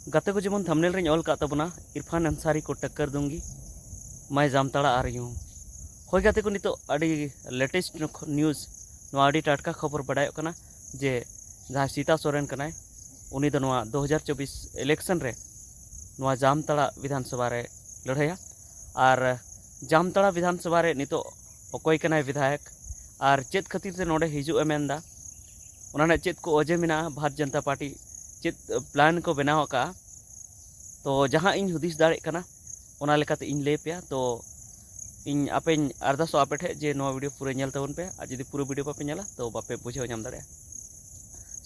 गाते को जेमन थंबनेल रे ऑल का तबना इरफान अंसारी को टक्कर दूंगी मैं जामताड़ा आ रही हूँ। होय गाते को नितो अड़ी लेटेस्ट न्यूज़ नो अड़ी टाटका खबर बड़ाय कना जे जहाँ सीता सोरेन कनाय उनी दो 2024 इलेक्शन रे नोआ जामताड़ा विधानसभा रे लड़ाया और जामताड़ा विधानसभा रे नितो अकोय कनाय विधायक और चेत खातिर से नोडे हिजू एमेंदा उन्होंने चेत को अजे मेना भारत जनता पार्टी चेत प्लान को बनाव का तो जहाँ इन हुदिस दाड़े कना ओना लेकाते इन ले पे तो इन आपे अरदासो आपे ठे जे नोआ वीडियो पूरा नेल तबन पे आ जदि पूरा वीडियो बापे नेला तो बापे बुझाव नाम दाड़े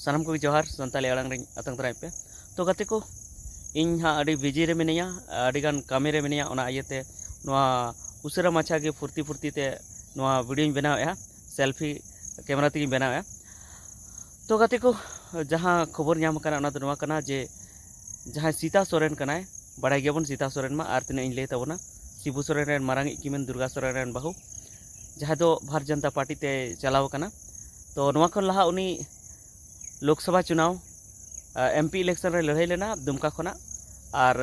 सानम को जोहार संताली आड़ांग रे अतंग तराय पे तो गाते को इन हाँ अड़ी बिजी रे मिनिया अड़ी गान कामे रे मिनिया ओना आयते नोआ उसरा माछा के फुर्ती ते नोआ वीडियो बनावे सेल्फी कैमरा ते बनावे तो गाते को जहाँ खबर नाम कना ओना दो कना जे जहाँ सीता सोरेन कनाय बड़ाई गयाबन सीता सोरेन मा आर तिना इन ले तबना शिबू सोरेन रेन मारांग इकिमेन दुर्गा सोरेन रेन बाहू जहाँ दो भारत जनता पार्टी ते चलाव कना तो नोआ खन लहा उनी लोकसभा चुनाव एमपी इलेक्शन रे लड़ाई लेना दुमका खना और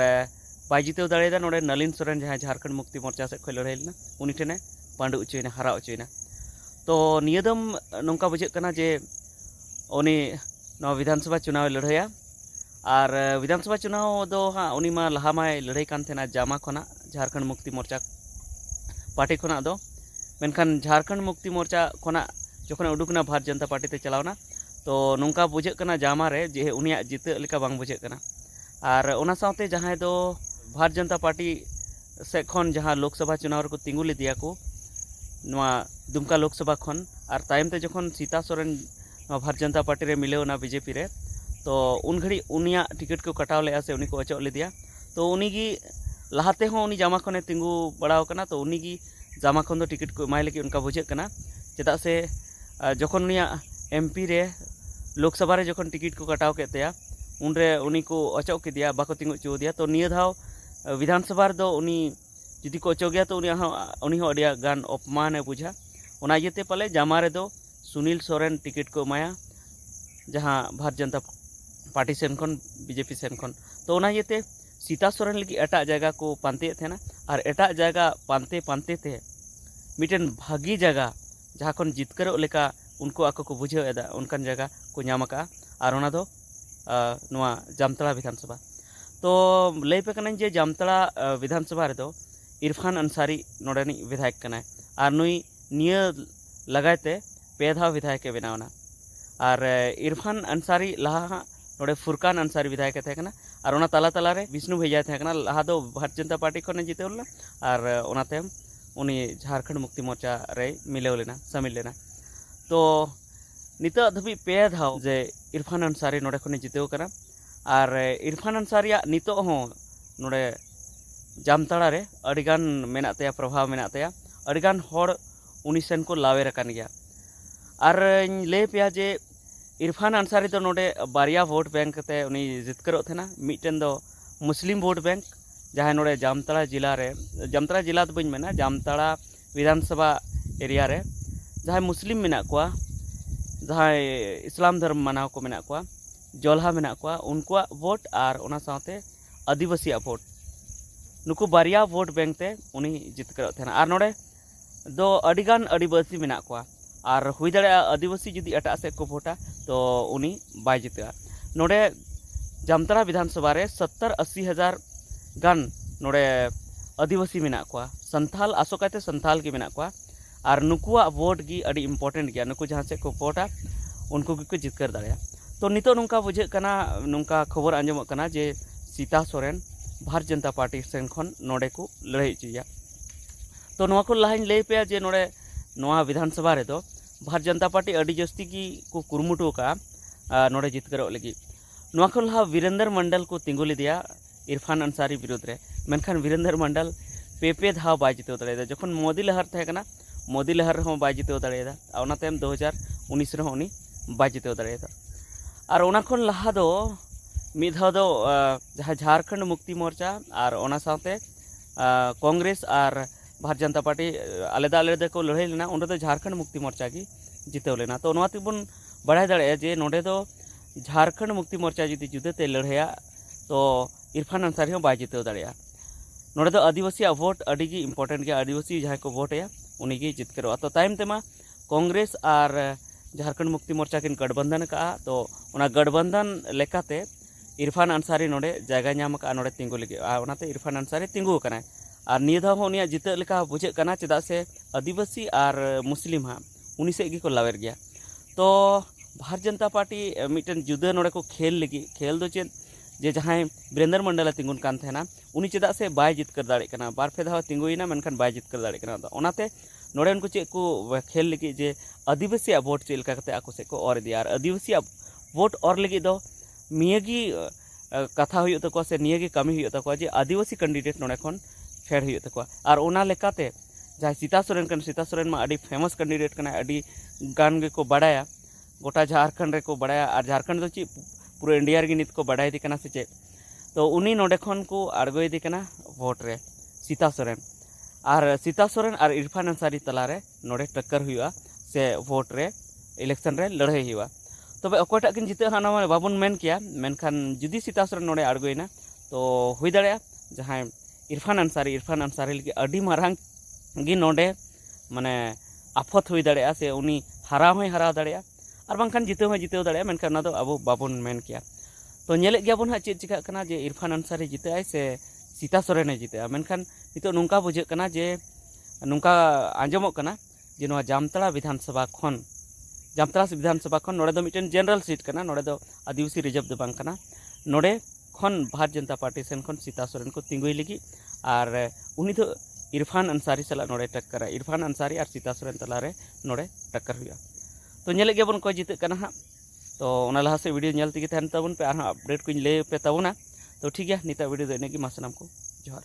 बाय जितेव दाड़ेदा नोडे नलिन सोरेन जहाँ झारखंड मुक्ति मोर्चा से खय लड़ाई लेना उनी ठेने पांडु उचुयना हरा उचुयना तो नियदम नोंका बुझे कना जे उनी नोआ विधानसभा चुनाव लड़ाया और विधानसभा चुनाव दो हाँ उनी मा लहा माय लड़ाई कान थेना जामा खना झारखंड मुक्ति मोर्चा पार्टी खना दो मेनखान झारखंड मुक्ति मोर्चा खना जखन उडुकना भारत जनता पार्टी ते चलावना तो नोंका बुझे कना जामा रे जे उनिया जिते लेका बांग बुझे कना और ओना साथे जहां दो भारत जनता पार्टी से खन जहां लोकसभा चुनाव को तिंगु ले दिया को नोआ दुमका लोकसभा खन और तायम ते जखन सीता सोरेन भारत जनता पार्टी रे मिले ना बीजेपी रे तो उन घड़ी उनिया टिकट को कटाव ले से उनी को अचो ले दिया तो उनी की लहाते हो उनी जामा खने तिंगु बड़ाव कना तो उनी की जामा खन दो टिकट को एमाय लगी उनका बुझे कना चेदा से जखन उनिया एमपी रे लोकसभा रे जखन टिकट को कटाव के तया उनरे उनी को अचो के दिया बाको तिंगु चो दिया तो निया धाव विधानसभा रे दो उनी जुदी को अचो गया तो उनी हो अडिया गान अपमान बुझा ओना येते पाले जामा रे दो सुनील सोरेन टिकट को माया जहाँ भारत जनता पार्टी सेन खन बीजेपी सेन खन तो ओना येते सीता सोरेन लगी एटा जगह को पांते थे ना और एटा जगह पांते थे मिटन भागी जगह जहाँ खन जितकर लेका उनको आको को बुझे एदा उनकान जगह को नाम का और ओना दो नोआ जामताड़ा विधानसभा तो लई पे कना जे जामताड़ा विधानसभा रे दो इरफान अंसारी नोडेनी विधायक कनाय और नुई निया लगाते पे धाव विधायक के बनावना और इरफान अंसारी लहा नोडे फुरकान अंसारी विधायक थे कना और ओना तला तला रे विष्णु भेजा थे कना लहा दो भारत जनता पार्टी खने जितेवला और ओना तेम उनी झारखंड मुक्ति मोर्चा रे मिलेव लेना शामिल लेना तो नितो धबी पे धाव जे इरफान अंसारी नोडे खने जितेव कना और इरफान अंसारी नितो हो नोडे जामताड़ा रे अडिगान मेना तया प्रभाव मेना तया अडिगान होड़ उनी सेन को लावे रकान गया और ले पे जे इरफान अंसारी तो नोडे बारिया वोट बैंक ते उनी जितकरो थेना मिटन दो मुस्लिम वोट बैंक जहाँ नोडे जामताड़ा जिला तो बइन मेना जामताड़ा विधानसभा एरिया रे जहाँ मुस्लिम मेना कोआ जहाँ इस्लाम धर्म मानाव को मेना कोआ जोल्हा मेना कोआ उनकुआ वोट और ओना साथे आदिवासी वोट नुकु बारिया वोट बैंक ते उनी जितकरो थेना और नोडे दो अडिगान आदिवासी मेना कोआ और हुई दाड़े आदिवासी जुदी एटा से को वोटा तो उनी बाय जितेगा नोडे जामताड़ा विधानसभा रे 70-80 हज़ार गान नोडे आदिवासी मेना कोआ संथाल आसोकाते संथाल की मेना कोआ और नुकुआ वोट की अड़ी इम्पोर्टेंट गया नुकु जहाँ से को वोटा उनको की जितकर दाड़े तो नितो नुका बुझे कना नुका खबर आंजमक कना जे सीता सोरेन भारत जनता पार्टी सेन खन नोडे को लड़ाई चुया तो नोआ को लहाइन ले पे जे नोडे नोआ विधानसभा रे दो भारत जनता पार्टी अड़ी जस्ती की को कुरुमुटु का नोडे जितकरो लगी नोआ को लहा वीरेंद्र मंडल को तिंगुली दिया इरफान अंसारी विरुद्ध रे मेनखान वीरेंद्र मंडल पे धाव बाय जितेव दाड़ेदा जखन मोदी लहर थे कना मोदी लहर हो बाय जितेव दाड़ेदा ओना तेम 2019 रे उनी बाय जितेव दाड़ेदा और ओना खन लहा दो मिद धाव दो जहाँ झारखंड मुक्ति मोर्चा और ओना साथे कांग्रेस और भारत जनता पार्टी आलेदा आलेदा को लड़ाई लेना उन झारखंड मुक्ति मोर्चा की जितेव लेना तो नोआ तेबन बड़ाय दाड़े जे नोडे दो झारखंड मुक्ति मोर्चा जुदी जुदेते लड़ाया तो इरफान अंसारी बाय जिते दाड़ा नोड़े आदिवासी वोट अड़ी इम्पोर्टेंट गया आदिवासी जहाँ को वोट उन्हीं जितकरों तो तायम तेमा कांग्रेस और झारखंड मुक्ति मोर्चा किन गठबंधन का तो उना गठबंधन लेकाते इरफान अंसारी नोड़े जगह नाम का नोड़े तिंगु लगे ओनाते इरफान अंसारी तिंगु कना और निया धाव उनिया जिते लेका बुझे कना चेदा से आदिवासी और मुस्लिम हाँ उनी से को लावेर गया तो भारतीय जनता पार्टी मिटन जुदा नोड़े को खेल लगी खेल दो चेद जे जहाँ वीरेंद्र मंडल तिंगुन कान थेना उनी चेदा से बाय जितकर दाड़े कना बार पे धाव तिंगुइना मेनखान बाय जितकर दाड़े कना ओनाते नोड़े उनको चेक को खेल लगी जे आदिवासी वोट चेक करते आको से को और दिया आदिवासी वोट और लगी दो नियगी कथा हुई तक से नियगी कमी हुई तक जे आदिवासी कैंडिडेट नोड़े खन फेड हुई तक और ओना लेकाते जहाँ सीता सोरेन कन सीता सोरेन मा अड़ी फेमस कैंडिडेट कना अड़ी गान को बड़ाया गोटा झारखंड रे को बड़ाया और झारखंड ची पूरा इंडिया रे नित को बढ़ाई कना से चे तो उनी नोडे खन को आड़गो इदी कना वोट रे सीता सोरेन और इरफान अंसारी तलारे नोडे टक्कर हुआ से वोट रे इलेक्शन रे लड़ाई हुआ तबे अकोटा किन जिते हाना माने बाबन मेन किया मेनखान जुदी सीता सोरेन नोडे आड़गोइना तो हुई दाड़े जहां इरफान अंसारी लगी अड़ी मारहां गी नोडे माने आफत हुई दाड़े से उनी हरा होय हरा दाड़े और बांखान जितेव दाड़े मेनखान ना दो अब बाबन मेन किया तो नेले गया बन चेक चिका कना जे इरफान अंसारी जिते से सीता सोरेन जिते मेनखान नितो नुंका बुझे कना जे नुंका आंजमोग कना जे नोआ जामताड़ा विधानसभा खन नोड़े दो मिटन जनरल सीट कना नोड़े दो आदिवासी रिजर्व दो बांग कना नोड़े खन भारतीय जनता पार्टी सेन खन सीता सोरेन को तिंगुई लगी और उनी तो इरफान अंसारी सला नोड़े टक्कर इरफान अंसारी और सीता सोरेन तलारे नोड़े टक्कर हुआ तो नेले गया बन को जिते कना हाँ तो ओना लहा से वीडियो नेल तेगे तहन ताबन पे आर अपडेट को लय पे ताबोना तो ठीक है निता वीडियो दो इनेगी मासनाम को जोहार।